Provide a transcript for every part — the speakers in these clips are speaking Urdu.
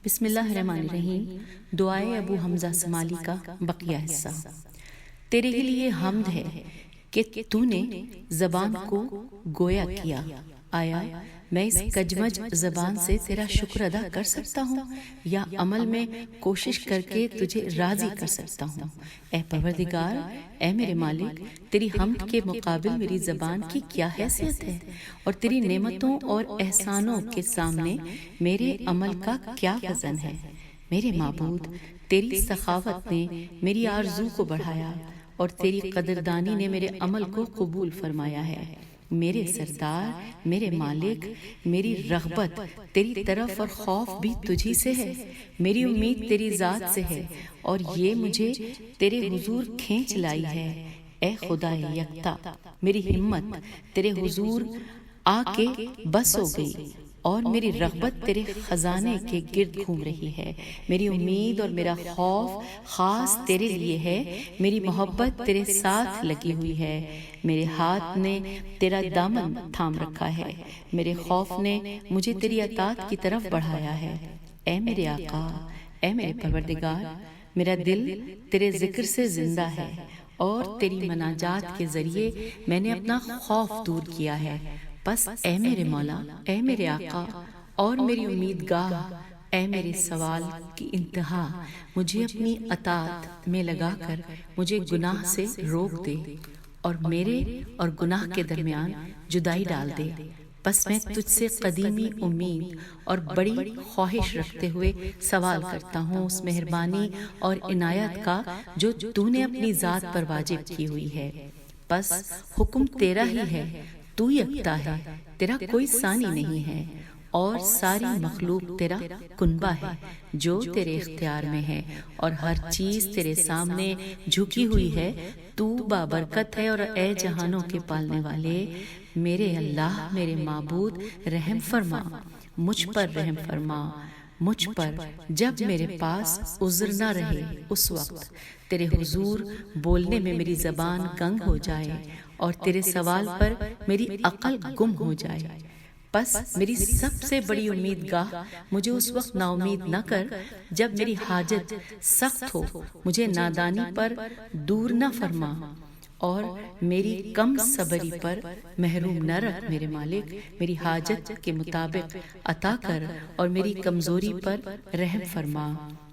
بسم اللہ الرحمن الرحیم۔ دعائے ابو حمزہ سمالی کا بقیہ حصہ۔ تیرے ہی لیے حمد ہے کہ تو نے زبان کو گویا کیا۔ آیا میں اس کجمج زبان سے تیرا شکر ادا کر سکتا ہوں یا عمل میں کوشش کر کے تجھے راضی کر سکتا ہوں؟ اے پروردگار، اے میرے مالک، تیری حمد کے مقابل میری زبان کی کیا حیثیت ہے، اور تیری نعمتوں اور احسانوں کے سامنے میرے عمل کا کیا وزن ہے؟ میرے معبود، تیری سخاوت نے میری آرزو کو بڑھایا اور تیری قدردانی نے میرے عمل کو قبول فرمایا ہے۔ میرے سردار، میرے مالک، میری رغبت تیری طرف اور خوف بھی تجھی سے ہے۔ میری امید تیری ذات سے ہے اور یہ مجھے تیرے حضور کھینچ لائی ہے۔ اے خدا یکتا، میری ہمت تیرے حضور آ کے بس ہو گئی اور میری رغبت تیرے خزانے کے گرد گھوم رہی ہے۔ میری امید اور میرا خوف خاص تیرے لیے ہے۔ میری محبت تیرے ساتھ لگی ہوئی ہے۔ میرے ہاتھ نے تیرا دامن تھام رکھا ہے۔ میرے خوف نے مجھے تیری اطاعت کی طرف بڑھایا ہے۔ اے میرے آقا، اے میرے پروردگار، میرا دل تیرے ذکر سے زندہ ہے اور تیری مناجات کے ذریعے میں نے اپنا خوف دور کیا ہے۔ بس اے میرے مولا، اے میرے آقا اور میری امیدگاہ، اے میرے سوال کی انتہا، مجھے اپنی اطاعت میں لگا کر مجھے گناہ سے روک دے اور میرے اور گناہ کے درمیان جدائی ڈال دے۔ بس میں تجھ سے قدیمی امید اور بڑی خواہش رکھتے ہوئے سوال کرتا ہوں اس مہربانی اور عنایت کا جو تو نے اپنی ذات پر واجب کی ہوئی ہے۔ بس حکم تیرا ہی ہے، تو یکتا ہے، تیرا کوئی ثانی نہیں ہے، اور ساری مخلوق تیرا کنبہ ہے جو تیرے اختیار میں ہے، اور ہر چیز تیرے سامنے جھکی ہوئی ہے۔ تو بابرکت ہے، اور اے جہانوں کے پالنے والے میرے اللہ، میرے معبود، رحم فرما، مجھ پر رحم فرما، مجھ پر جب میرے پاس عذر نہ رہے اس وقت تیرے حضور بولنے میں میری زبان گنگ ہو جائے اور تیرے سوال پر میری عقل گم ہو جائے۔ بس میری سب سے بڑی امیدگاہ مجھے اس وقت نا امید نہ کر جب میری حاجت سخت ہو، مجھے نادانی پر دور نہ فرما اور میری کم صبری پر محروم نہ رکھ۔ میرے مالک، میری حاجت کے مطابق عطا کر اور میری کمزوری پر رحم فرما۔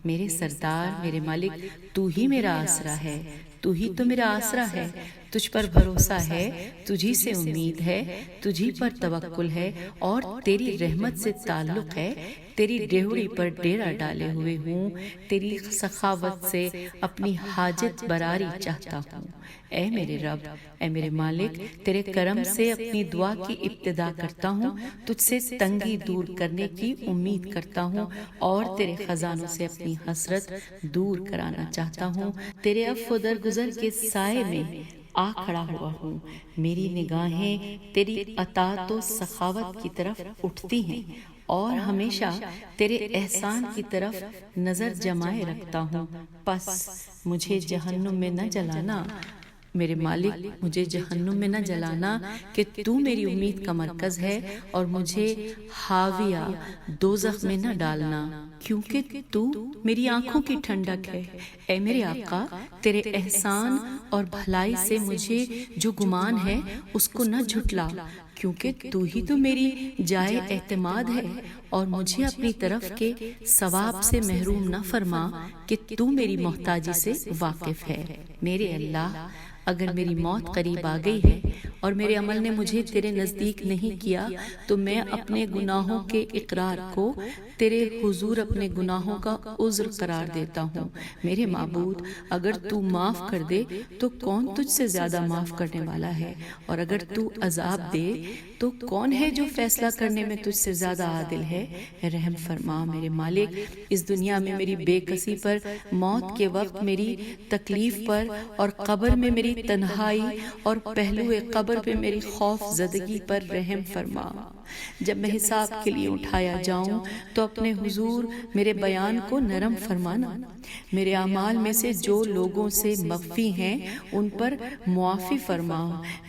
میرے سردار، میرے مالک، تو ہی میرا آسرا ہے، تو ہی تو میرا آسرا ہے۔ تجھ پر بھروسہ ہے، تجھی سے امید ہے، تجھی پر توکل ہے اور تیری رحمت سے تعلق ہے۔ تیری ڈیوڑی پر ڈیرا ڈالے ہوئے ہوں، تیری سخاوت سے اپنی حاجت براری چاہتا ہوں۔ اے میرے رب، اے میرے مالک، تیرے کرم سے اپنی دعا کی ابتدا کرتا ہوں، تجھ سے تنگی دور کرنے کی امید کرتا ہوں اور تیرے خزانوں سے اپنی حسرت دور کرانا چاہتا ہوں۔ تیرے عفو درگزر کے سائے میں آ کھڑا ہوا ہوں۔ میری نگاہیں تیری اطاعت و سخاوت کی طرف اٹھتی ہیں اور ہمیشہ تیرے احسان کی طرف نظر جمائے رکھتا ہوں۔ پس مجھے جہنم میں نہ جلانا، میرے مالک، مجھے جہنم میں نہ جلانا کہ تو میری امید کا مرکز ہے، اور مجھے حاویہ دوزخ میں نہ ڈالنا کیونکہ تو میری آنکھوں کی ٹھنڈک ہے۔ اے میرے آقا، تیرے احسان اور بھلائی سے مجھے جو گمان ہے اس کو نہ جھٹلا، کیونکہ تو ہی تو میری جائے اعتماد ہے، اور مجھے اپنی طرف کے ثواب سے محروم نہ فرما کہ تو میری محتاجی سے واقف ہے۔ میرے اللہ، اگر میری موت قریب آ گئی ہے اور میرے عمل نے مجھے تیرے نزدیک نہیں کیا تو میں اپنے گناہوں کے اقرار کو تیرے حضور اپنے گناہوں کا عذر قرار دیتا ہوں۔ میرے معبود، اگر تو معاف کر دے تو کون تجھ سے زیادہ معاف کرنے والا ہے، اور اگر تو عذاب دے تو کون ہے جو فیصلہ کرنے میں تجھ سے زیادہ عادل ہے؟ رحم فرما میرے مالک، اس دنیا میں میری بے کسی پر، موت کے وقت میری تکلیف پر، اور قبر میں میری تنہائی اور پہلو قبر پہ میری خوف زدگی پر رحم فرما۔ جب میں حساب کے لیے اٹھایا جاؤں تو اپنے حضور میرے بیان کو نرم فرمانا۔ میرے اعمال میں سے جو لوگوں سے مخفی ہیں ان پر معافی فرما،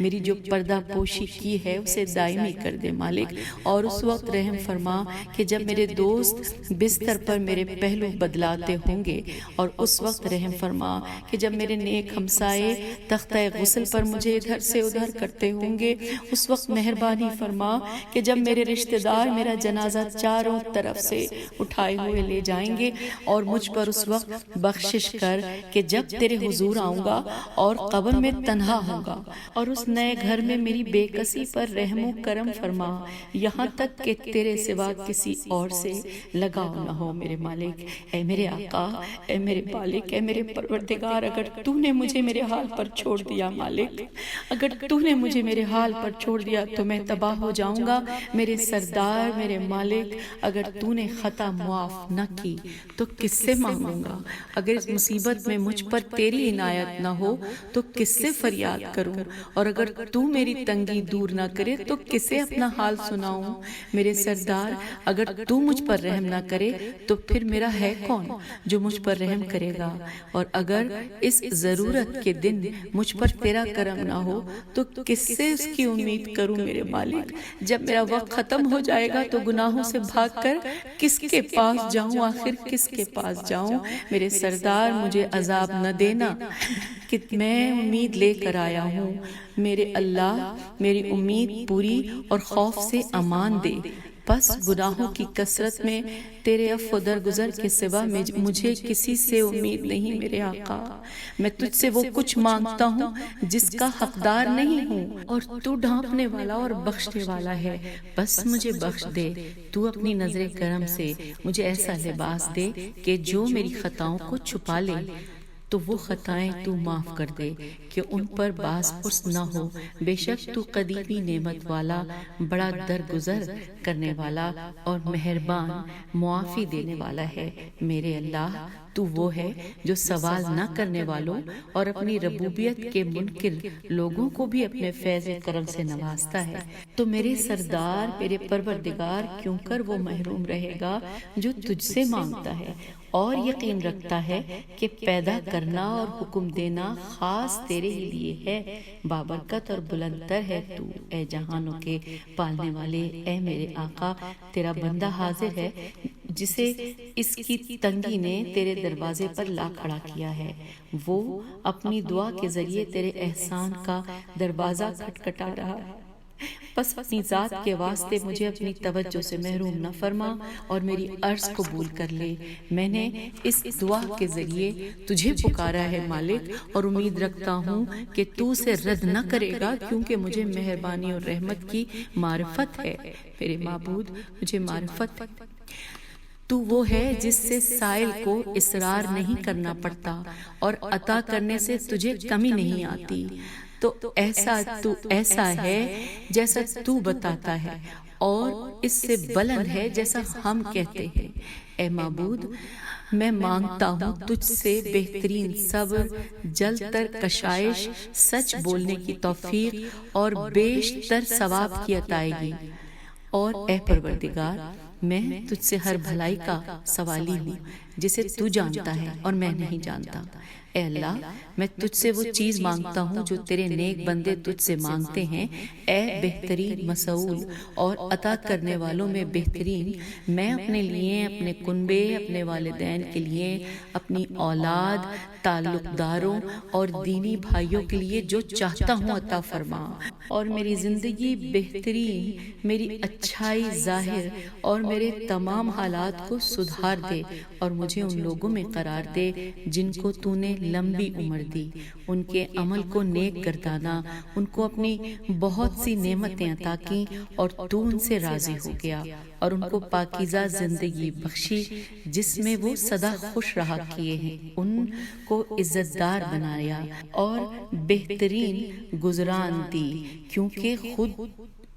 میری جو پردہ پوشی کی ہے اسے دائمی کر دے مالک، اور اس وقت رحم فرما کہ جب میرے دوست بستر پر میرے پہلو بدلاتے ہوں گے، اور اس وقت رحم فرما کہ جب میرے نیک ہمسائے تختہ غسل پر مجھے ادھر سے ادھر کرتے ہوں گے، اس وقت مہربانی فرما کہ جب میرے رشتہ دار میرا جنازہ چاروں طرف سے اٹھائے ہوئے لے جائیں گے، اور مجھ پر اس وقت بخشش کر کہ جب تیرے حضور آؤں گا اور قبر میں تنہا ہوں گا، اور اس نئے گھر میں میری بے کسی پر رحم و کرم فرما، یہاں تک کہ تیرے سوا کسی اور سے لگاؤ نہ ہو میرے مالک۔ اے میرے آقا، اے میرے مالک، اے میرے پروردگار، اگر تو نے مجھے میرے حال پر چھوڑ دیا مالک، اگر تو نے مجھے میرے حال پر چھوڑ دیا تو میں تباہ ہو جاؤں گا میرے سردار، میرے مالک۔ اگر تو نے خطا معاف نہ کی تو کس سے مانگوں گا؟ اگر اس مصیبت میں مجھ پر تیری عنایت نہ ہو تو کس سے فریاد کروں؟ اور اگر تو میری تنگی دور نہ کرے تو کسے اپنا حال سناؤں؟ میرے سردار، اگر تو مجھ پر رحم نہ کرے تو پھر میرا ہے کون جو مجھ پر رحم کرے گا؟ اور اگر اس ضرورت کے دن مجھ پر تیرا کرم نہ ہو تو کس سے اس کی امید کروں میرے مالک؟ جب میرا وقت ختم ہو جائے گا تو گناہوں سے بھاگ کر کس کے پاس جاؤں؟ آخر کس کے پاس جاؤں؟ میرے سردار، مجھے عذاب نہ دینا کہ میں امید لے کر آیا ہوں۔ میرے اللہ، میری امید پوری اور خوف سے امان دے۔ پس گناہوں کی کثرت میں تیرے عفو درگزر کے سوا مجھے کسی سے امید نہیں میرے آقا۔ میں تجھ سے وہ کچھ مانگتا ہوں جس کا حقدار نہیں ہوں، اور تو ڈھانپنے والا اور بخشنے والا ہے، بس مجھے بخش دے۔ تو اپنی نظر کرم سے مجھے ایسا لباس دے کہ جو میری خطاؤں کو چھپا لے، تو وہ خطائیں تو معاف کر دے کہ ان پر باز پرس نہ ہو۔ بے شک تو قدیمی نعمت والا، بڑا درگزر کرنے والا اور مہربان، معافی دینے والا ہے۔ میرے اللہ، تو وہ ہے جو سوال نہ کرنے والوں اور اپنی ربوبیت کے منکر لوگوں کو بھی اپنے فیض کرم سے نوازتا ہے۔ تو میرے سردار، میرے پروردگار، کیوں کر وہ محروم رہے گا جو تجھ سے مانگتا ہے اور یقین رکھتا ہے کہ پیدا کرنا اور حکم دینا خاص تیرے ہی لیے ہے۔ بابرکت اور بلند تر ہے تو، اے جہانوں کے پالنے والے۔ اے میرے آقا، تیرا بندہ حاضر ہے جسے اس کی تنگی نے تیرے دروازے پر لا کھڑا کیا ہے۔ وہ اپنی دعا کے ذریعے تیرے احسان کا دروازہ کھٹکھٹا رہا ہے۔ بس اپنی ذات کے واسطے مجھے اپنی توجہ سے محروم نہ فرما اور میری عرض قبول کر لے۔ میں نے اس دعا کے ذریعے تجھے پکارا ہے مالک، اور امید رکھتا ہوں کہ تو اسے رد نہ کرے گا، کیونکہ مجھے مہربانی اور رحمت کی معرفت ہے۔ میرے معبود، مجھے معرفت ہے۔ تو وہ ہے جس سے سائل کو اصرار نہیں کرنا پڑتا اور عطا کرنے سے تجھے کمی نہیں آتی۔ تو ایسا ہے جیسا تو بتاتا ہے، اور اس سے بلند ہے جیسا ہم کہتے ہیں۔ اے معبود، میں مانگتا ہوں تجھ سے بہترین صبر، جلد تر کشائش، سچ بولنے کی توفیق اور بیشتر ثواب کی عطائیگی۔ اور اے پروردگار، میں تجھ سے ہر بھلائی کا سوالی ہوں جسے تو جانتا ہے اور میں نہیں جانتا۔ اے اللہ، میں تجھ سے وہ چیز مانگتا ہوں جو تیرے نیک بندے تجھ سے مانگتے ہیں۔ اے بہترین مسئول اور عطا کرنے والوں میں بہترین، میں اپنے لیے، اپنے کنبے، اپنے والدین کے لیے، اپنی اولاد، تعلق داروں اور دینی بھائیوں کے لیے جو چاہتا ہوں عطا فرما، اور میری زندگی بہترین، میری اچھائی ظاہر اور میرے تمام حالات کو سدھار دے، اور مجھے ان لوگوں میں قرار دے جن کو تو نے لمبی عمر دی، ان کے عمل کو نیک گردانا، ان کو اپنی بہت سی نعمتیں عطا کی اور تو ان سے راضی ہو گیا، اور ان کو پاکیزہ زندگی بخشی جس میں وہ سدا خوش رہا کیے ہیں، ان کو عزت دار بنایا اور بہترین گزران دی، کیونکہ خود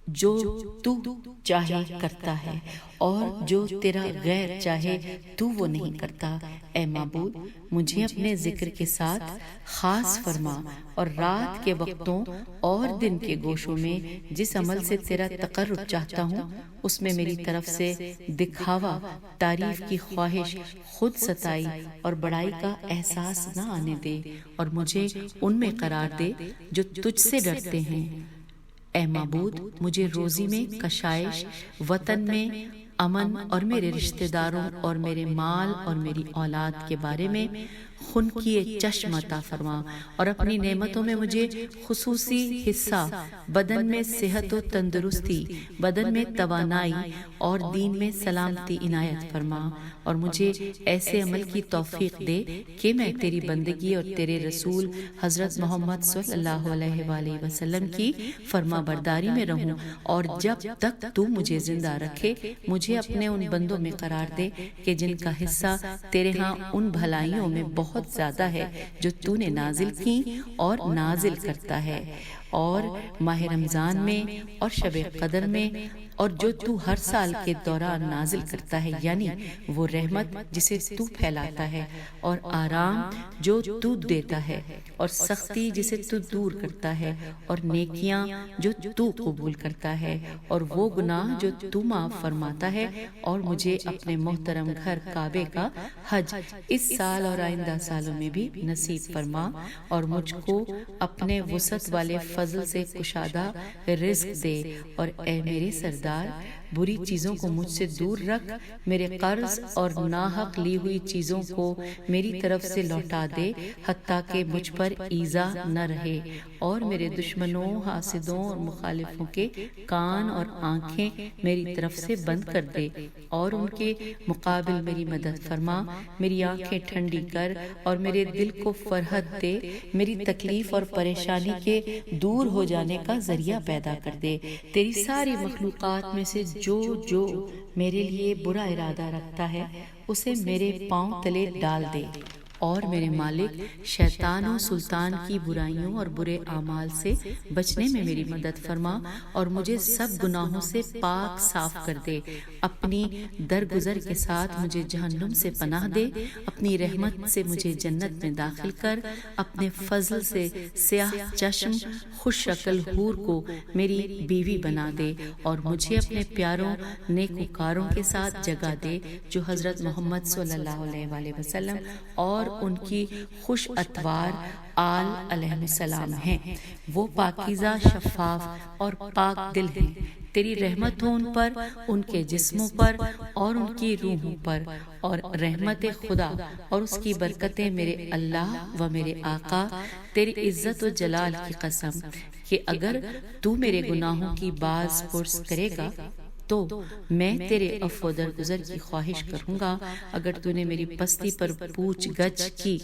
جو تو چاہے کرتا ہے اور جو تیرا غیر چاہے تو وہ نہیں کرتا۔ اے معبود، مجھے اپنے ذکر کے ساتھ خاص فرما، اور رات کے وقتوں اور دن کے گوشوں میں جس عمل سے تیرا تقرب چاہتا ہوں اس میں میری طرف سے دکھاوا، تعریف کی خواہش، خود ستائی اور بڑائی کا احساس نہ آنے دے، اور مجھے ان میں قرار دے جو تجھ سے ڈرتے ہیں۔ اے معبود، مجھے روزی میں کشائش، وطن میں امن، اور میرے رشتہ داروں اور میرے مال اور میری اولاد کے بارے میں خنکی چشم عطا فرما، اور اپنی نعمتوں میں مجھے خصوصی حصہ، بدن میں صحت و تندرستی، بدن میں توانائی اور دین میں سلامتی عنایت فرما، اور مجھے ایسے عمل کی توفیق دے کہ میں تیری بندگی اور تیرے رسول حضرت محمد صلی اللہ علیہ وآلہ وسلم کی فرما برداری میں رہوں، اور جب تک تو مجھے زندہ رکھے مجھے اپنے ان بندوں میں قرار دے کہ جن کا حصہ تیرے ہاں ان بھلائیوں میں بہت زیادہ ہے جو تو نے نازل کی اور نازل کرتا ہے، اور ماہ رمضان میں اور شب قدر میں، اور جو تو ہر سال کے دوران نازل کرتا ہے، یعنی وہ رحمت جسے تو پھیلاتا ہے، اور آرام جو تو دیتا ہے، اور سختی جسے تو دور کرتا ہے، اور نیکیاں جو تو قبول کرتا ہے، اور وہ گناہ جو تو معاف فرماتا ہے، اور مجھے اپنے محترم گھر کعبے کا حج اس سال اور آئندہ سالوں میں بھی نصیب فرما، اور مجھ کو اپنے وسعت والے فضل سے کشادہ رزق دے، اور اے میرے سردار، بری چیزوں کو مجھ سے دور رکھ، میرے قرض اور ناحق لی ہوئی چیزوں کو میری طرف سے لوٹا دے، حتیٰ کہ مجھ پر ایذا نہ رہے، اور میرے دشمنوں، حاسدوں اور مخالفوں کے کان اور آنکھیں میری طرف سے بند کر دے، اور ان کے مقابل میری مدد فرما، میری آنکھیں ٹھنڈی کر، اور میرے دل کو فرحت دے، میری تکلیف اور پریشانی کے دور ہو جانے کا ذریعہ پیدا کر دے، تیری ساری مخلوقات میں سے جو میرے لیے برا ارادہ رکھتا ہے اسے میرے پاؤں تلے ڈال دے، اور میرے مالک شیطان و سلطان کی برائیوں اور برے اعمال سے بچنے میں میری مدد فرما، اور مجھے سب گناہوں سے پاک صاف کر دے، اپنی درگزر کے ساتھ مجھے جہنم سے پناہ دے، اپنی رحمت سے مجھے جنت میں داخل کر، اپنے فضل سے سیاہ چشم خوش شکل حور کو میری بیوی بنا دے، اور مجھے اپنے پیاروں نیکوکاروں کے ساتھ جگہ دے جو حضرت محمد صلی اللہ علیہ وآلہ وسلم اور ان کی خوش اتوار آل علیہ السلام ہیں، وہ پاکیزہ، شفاف اور پاک دل ہیں، تیری رحمت ہو ان پر، ان کے جسموں پر اور ان کی روحوں پر، اور رحمت خدا اور اس کی برکتیں میرے اللہ و میرے آقا، تیری عزت و جلال کی قسم کہ اگر تو میرے گناہوں کی باز پرس کرے گا تو میں تیرے عفو درگزر کی خواہش کروں گا، اگر تو نے میری پستی پر پوچھ گچھ کی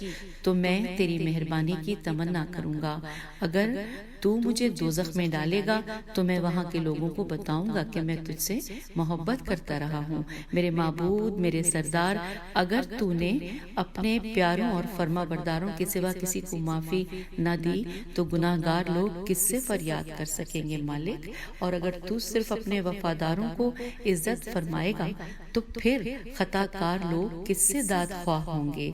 تو میں تیری مہربانی کی تمنا کروں گا، اگر تو مجھے دوزخ میں ڈالے گا تو میں وہاں کے لوگوں کو بتاؤں گا کہ میں تجھ سے محبت کرتا رہا ہوں۔ میرے معبود، میرے سردار، اگر تو نے اپنے پیاروں اور فرما برداروں کے سوا کسی کو معافی نہ دی تو گناہ گار لوگ کس سے فریاد کر سکیں گے مالک، اور اگر تو صرف اپنے وفاداروں کو عزت فرمائے گا تو پھر خطا کار لوگ کس سے داد خواہ ہوں گے۔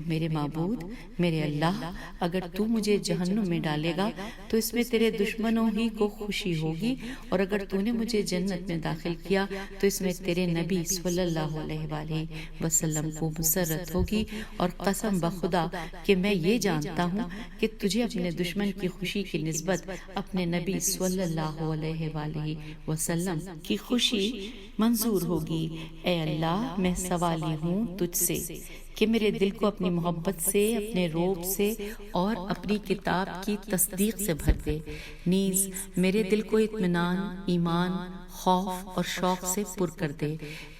میرے معبود، میرے اللہ، اگر تو مجھے جہنم میں ڈالے گا تو اس میں تیرے دشمنوں ہی کو خوشی ہوگی، اور اگر تو نے مجھے جنت میں داخل کیا تو اس میں تیرے نبی صلی اللہ علیہ وآلہ وسلم کو مسرت ہوگی، اور قسم بخدا کہ میں یہ جانتا ہوں کہ تجھے اپنے دشمن کی خوشی کی نسبت اپنے نبی صلی اللہ علیہ وآلہ وسلم کی خوشی منظور ہوگی۔ اے اللہ، میں سوالی ہوں تجھ سے کہ میرے دل کو اپنی محبت سے، اپنے روب سے اور اپنی کتاب کی تصدیق سے بھر دے، نیز میرے دل کو اطمینان، ایمان، خوف اور شوق سے پر کر دے۔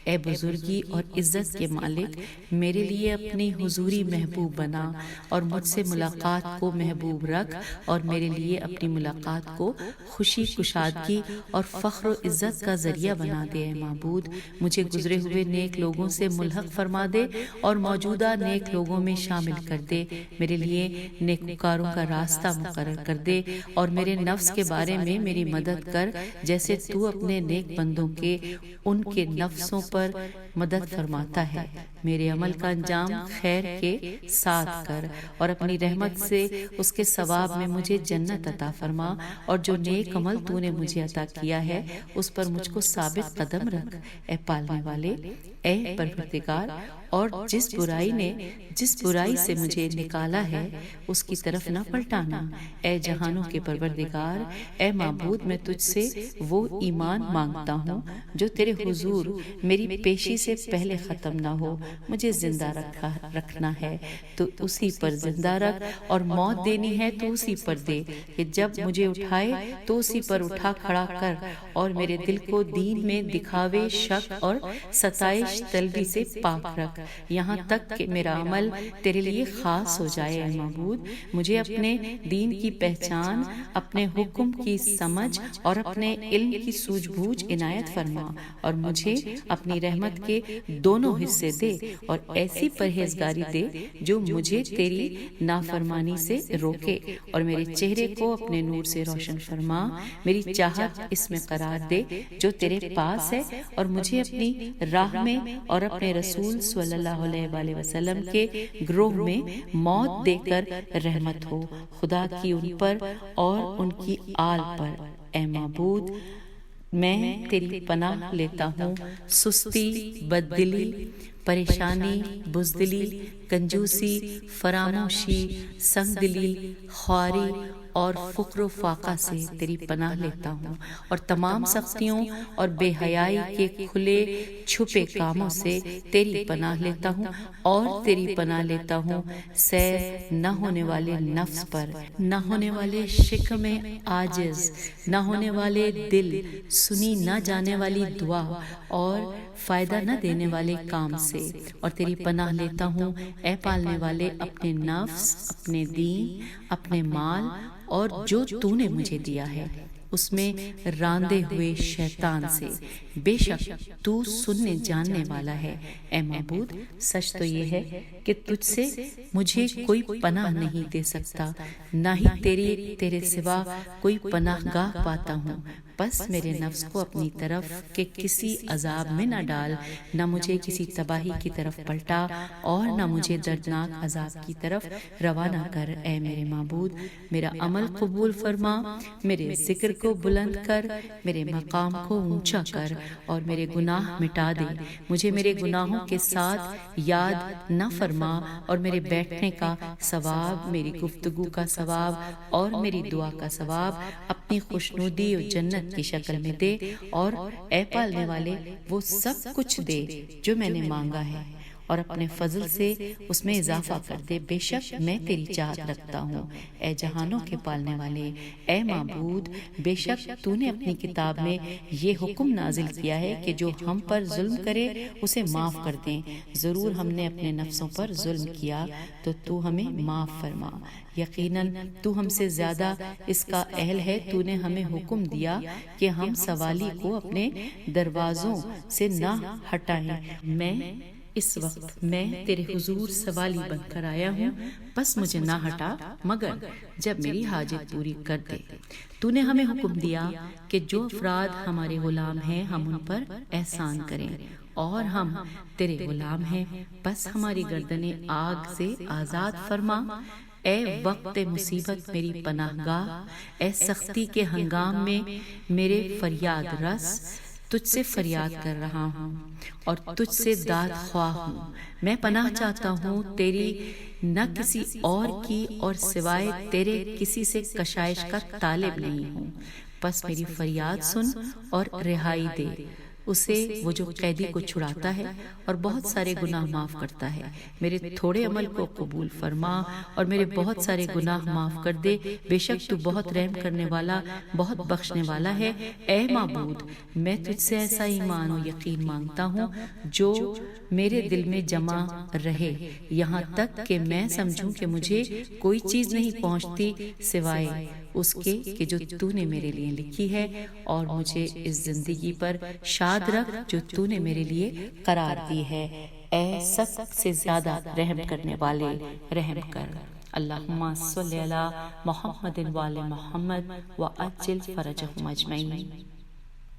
اے بزرگی اور عزت کے مالک، میرے لیے اپنی حضوری محبوب بنا اور مجھ سے ملاقات کو محبوب رکھ، اور میرے لیے اپنی ملاقات کو خوشی، کشادگی اور فخر و عزت کا ذریعہ بنا دے۔ اے معبود، مجھے گزرے ہوئے نیک لوگوں سے ملحق فرما دے اور موجودہ نیک لوگوں میں شامل کر دے۔ میرے لیے نیکوکاروں کا راستہ مقرر کر دے اور میرے نفس کے بارے میں میری مدد کر، جیسے تو اپنے نیک بندوں کے ان کے نفسوں پر مدد فرماتا ہے۔ میرے عمل کا انجام خیر کے ساتھ کر اور اپنی رحمت سے اس کے ثواب میں مجھے جنت عطا فرما، اور جو نیک عمل تو نے مجھے عطا کیا ہے اس پر مجھ کو ثابت قدم رکھ۔ اے پالنے والے، اے پروردگار، اور جس برائی سے مجھے نکالا ہے اس کی طرف نہ پلٹانا۔ اے جہانوں کے پروردگار، اے معبود، میں تجھ سے وہ ایمان مانگتا ہوں جو تیرے حضور میری پیشی سے پہلے ختم نہ ہو۔ مجھے زندہ رکھنا ہے تو اسی پر زندہ رکھ، اور موت دینی ہے تو اسی پر دے، کہ جب مجھے اٹھائے تو اسی پر اٹھا کھڑا کر، اور میرے دل کو دین میں دکھاوے، شک اور ستائش طلبی سے پاک رکھ، یہاں تک کہ میرا عمل تیرے لیے خاص ہو جائے۔ اے معبود، مجھے اپنے دین کی پہچان، اپنے حکم کی سمجھ اور اپنے علم کی سوجھ بوجھ عنایت فرما، اور مجھے اپنی رحمت کے دونوں حصے دے، اور ایسی پرہیزگاری دے جو مجھے تیری نافرمانی سے روکے، اور میرے چہرے کو اپنے نور سے روشن فرما۔ میری چاہت اس میں قرار دے جو تیرے پاس ہے، اور مجھے اپنی راہ میں اور اپنے رسول صلی اللہ علیہ وآلہ وسلم کے گروہ میں موت دے کر رحمت ہو، خدا کی ان پر اور ان کی آل پر۔ اے معبود، میں تیری پناہ لیتا ہوں سستی، بددلی، پریشانی، بزدلی، کنجوسی، فراموشی، سنگ دلی، خواری اور فقر و فاقہ سے تیری پناہ لیتا ہوں، اور تمام سختیوں اور بے حیائی کے کھلے چھپے کاموں سے تیری پناہ لیتا ہوں، اور تیری پناہ لیتا ہوں سیر نہ ہونے والے نفس پر، نہ ہونے والے شکم عاجز، نہ ہونے والے دل، سنی نہ جانے والی دعا اور فائدہ نہ دینے والے کام سے، اور تیری پناہ لیتا ہوں اے پالنے والے اپنے نفس، اپنے دین، اپنے مال اور جو تو نے مجھے دیا ہے اس میں راندے ہوئے شیطان سے۔ بے شک تو سننے جاننے والا ہے۔ اے معبود، سچ تو یہ ہے کہ تجھ سے مجھے کوئی پناہ نہیں دے سکتا، نہ ہی تیرے سوا کوئی پناہ گاہ پاتا ہوں۔ بس میرے نفس کو اپنی طرف کے کسی عذاب میں نہ ڈال، نہ مجھے کسی تباہی کی طرف پلٹا، اور نہ مجھے دردناک عذاب کی طرف روانہ کر۔ اے میرے معبود، میرا عمل قبول فرما، میرے ذکر کو بلند کر، میرے مقام کو اونچا کر، اور میرے گناہ مٹا دے۔ مجھے میرے گناہوں کے ساتھ یاد نہ فرما، اور میرے بیٹھنے کا ثواب، میری گفتگو کا ثواب اور میری دعا کا ثواب اپنی خوشنودی اور جنت کی شکل میں دے، اور اے پالنے والے وہ سب کچھ دے جو میں نے مانگا ہے، اور اپنے فضل سے اس میں اضافہ کر دے۔ بے شک میں تیری چاہت رکھتا ہوں۔ اے جہانوں کے پالنے والے، اے معبود، بے شک تو نے اپنی کتاب میں یہ حکم نازل کیا ہے کہ جو ہم پر ظلم کرے اسے معاف کر دیں۔ ضرور ہم نے اپنے نفسوں پر ظلم کیا تو تو ہمیں معاف فرما۔ یقیناً تو ہم سے زیادہ اس کا اہل ہے۔ تو نے ہمیں حکم دیا کہ ہم سوالی کو اپنے دروازوں سے نہ ہٹائیں۔ اس وقت میں تیرے حضور سوالی بن کر آیا ہوں، بس مجھے نہ ہٹا مگر جب میری حاجت پوری کر دے۔ تو نے ہمیں حکم دیا کہ جو افراد ہمارے غلام ہیں ہم ان پر احسان کریں، اور ہم تیرے غلام ہیں، بس ہماری گردنیں آگ سے آزاد فرما۔ اے وقت مصیبت میری پناہ گاہ، اے سختی کے ہنگام میں میرے فریاد رس، تجھ سے فریاد کر رہا ہوں اور تجھ سے داد خواہ ہوں۔ میں پناہ چاہتا ہوں تیری، نہ کسی اور کی، اور سوائے تیرے کسی سے کشائش کا طالب نہیں ہوں۔ بس میری فریاد سن اور رہائی دے۔ اسے وہ جو قیدی کو چھڑاتا ہے اور بہت سارے گناہ معاف کرتا ہے۔ میرے تھوڑے عمل کو قبول فرما اور میرے بہت سارے گناہ معاف کر دے، بے شک تو بہت رحم کرنے والا، بہت بخشنے والا ہے۔ اے معبود، میں تجھ سے ایسا ایمان و یقین مانگتا ہوں جو میرے دل میں جمع رہے، یہاں تک کہ میں سمجھوں کہ مجھے کوئی چیز نہیں پہنچتی سوائے اس کے کہ جو تو نے میرے لیے لکھی ہے، اور مجھے اس زندگی پر شاد رکھ جو تو نے میرے لیے قرار دی ہے۔ اے سب سے زیادہ رحم کرنے والے، رحم کر۔ اللہم صلی علی محمد وآل محمد وعجل فرجہم اجمعین۔